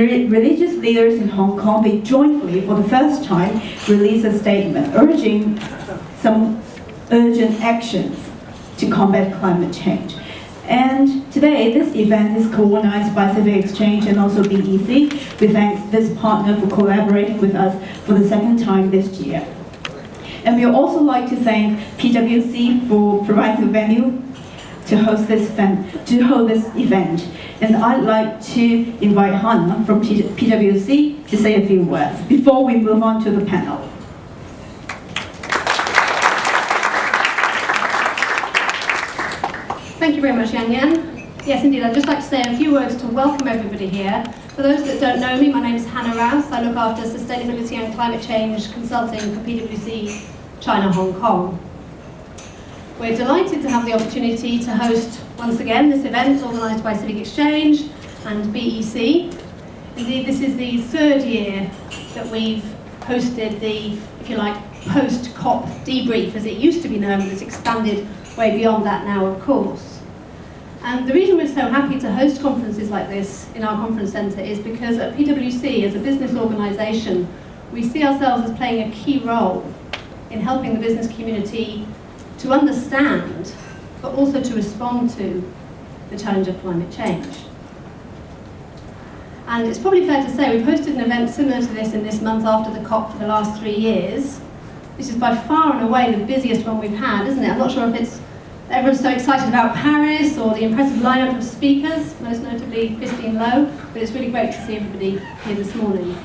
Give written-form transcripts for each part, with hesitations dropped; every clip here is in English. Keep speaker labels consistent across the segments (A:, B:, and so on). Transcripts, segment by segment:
A: religious leaders in Hong Kong, they jointly, for the first time, released a statement urging some urgent actions to combat climate change. And today, this event is co-organized by Civic Exchange and also BEC. We thank this partner for collaborating with us for the second time this year. And we would also like to thank PwC for providing the venue to host this event. And I'd like to invite Hannah from PwC to say a few words before we move on to the panel.
B: Thank you very much, Yan Yan. Yes, indeed, I'd just like to say a few words to welcome everybody here. For those that don't know me, my name is Hannah Rouse. I look after sustainability and climate change consulting for PwC China Hong Kong. We're delighted to have the opportunity to host once again this event organised by Civic Exchange and BEC. Indeed, this is the third year that we've hosted the, if you like, post-COP debrief, as it used to be known, but it's expanded way beyond that now, of course. And the reason we're so happy to host conferences like this in our conference centre is because at PwC, as a business organisation, we see ourselves as playing a key role in helping the business community to understand, but also to respond to the challenge of climate change. And it's probably fair to say we've hosted an event similar to this in this month after the COP for the last 3 years. This is by far and away the busiest one we've had, isn't it? I'm not sure if it's everyone's so excited about Paris or the impressive lineup of speakers, most notably Christine Lowe, but it's really great to see everybody here this morning.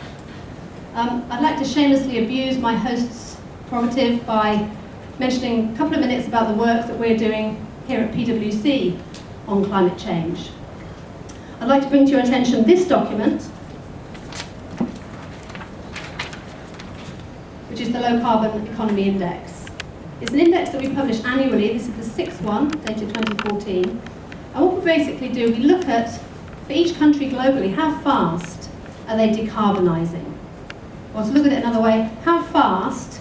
B: I'd like to shamelessly abuse my host's prerogative by mentioning a couple of minutes about the work that we're doing here at PwC on climate change. I'd like to bring to your attention this document, which is the Low Carbon Economy Index. It's an index that we publish annually. This is the sixth one, dated 2014. And what we basically do, we look at, for each country globally, how fast are they decarbonising? Or to look at it another way, how fast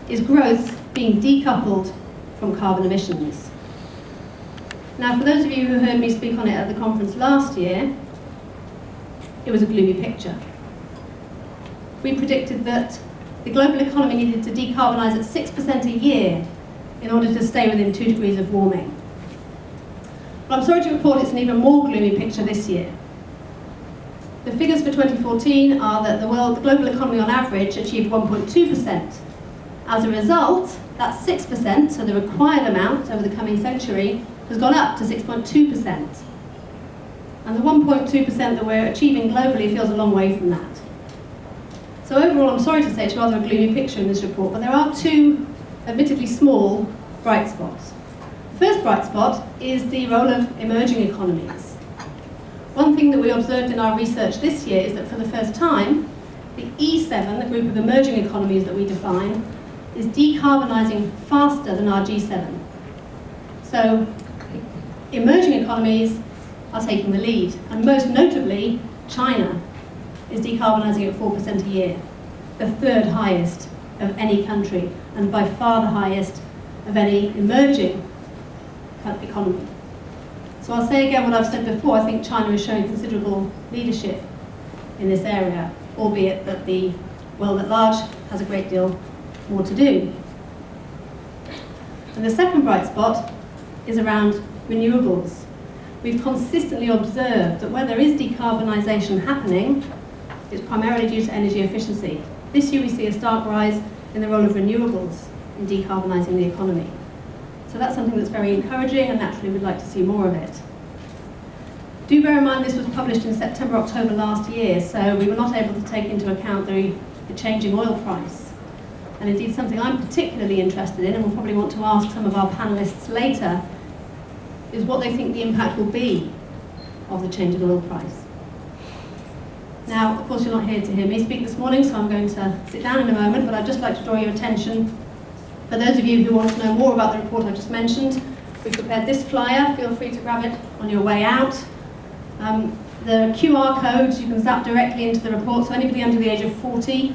B: is growth being decoupled from carbon emissions? Now, for those of you who heard me speak on it at the conference last year, it was a gloomy picture. We predicted that the global economy needed to decarbonise at 6% a year in order to stay within 2 degrees of warming. But I'm sorry to report it's an even more gloomy picture this year. The figures for 2014 are that the global economy on average achieved 1.2%. As a result, that 6%, so the required amount over the coming century, has gone up to 6.2%. And the 1.2% that we're achieving globally feels a long way from that. So overall, I'm sorry to say it's rather a gloomy picture in this report, but there are two, admittedly small, bright spots. The first bright spot is the role of emerging economies. One thing that we observed in our research this year is that for the first time, the E7, the group of emerging economies that we define, is decarbonising faster than our G7. So emerging economies are taking the lead, and most notably, China is decarbonising at 4% a year, the third highest of any country, and by far the highest of any emerging economy. So I'll say again what I've said before, I think China is showing considerable leadership in this area, albeit that the world at large has a great deal more to do. And the second bright spot is around renewables. We've consistently observed that where there is decarbonisation happening, it's primarily due to energy efficiency. This year we see a stark rise in the role of renewables in decarbonising the economy. So that's something that's very encouraging, and naturally we'd like to see more of it. Do bear in mind this was published in September, October last year, so we were not able to take into account the changing oil price. And indeed something I'm particularly interested in, and we'll probably want to ask some of our panellists later, is what they think the impact will be of the change in oil price. Now, of course, you're not here to hear me speak this morning, so I'm going to sit down in a moment, but I'd just like to draw your attention. For those of you who want to know more about the report I just mentioned, we've prepared this flyer. Feel free to grab it on your way out. The QR codes, you can zap directly into the report, so anybody under the age of 40,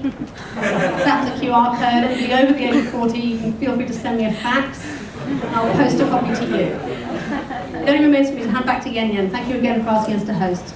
B: zap the QR code. Anybody over the age of 40, you can feel free to send me a fax, and I'll post a copy to you. It only remains for me to hand back to Yan Yan. Thank you again for asking us to host.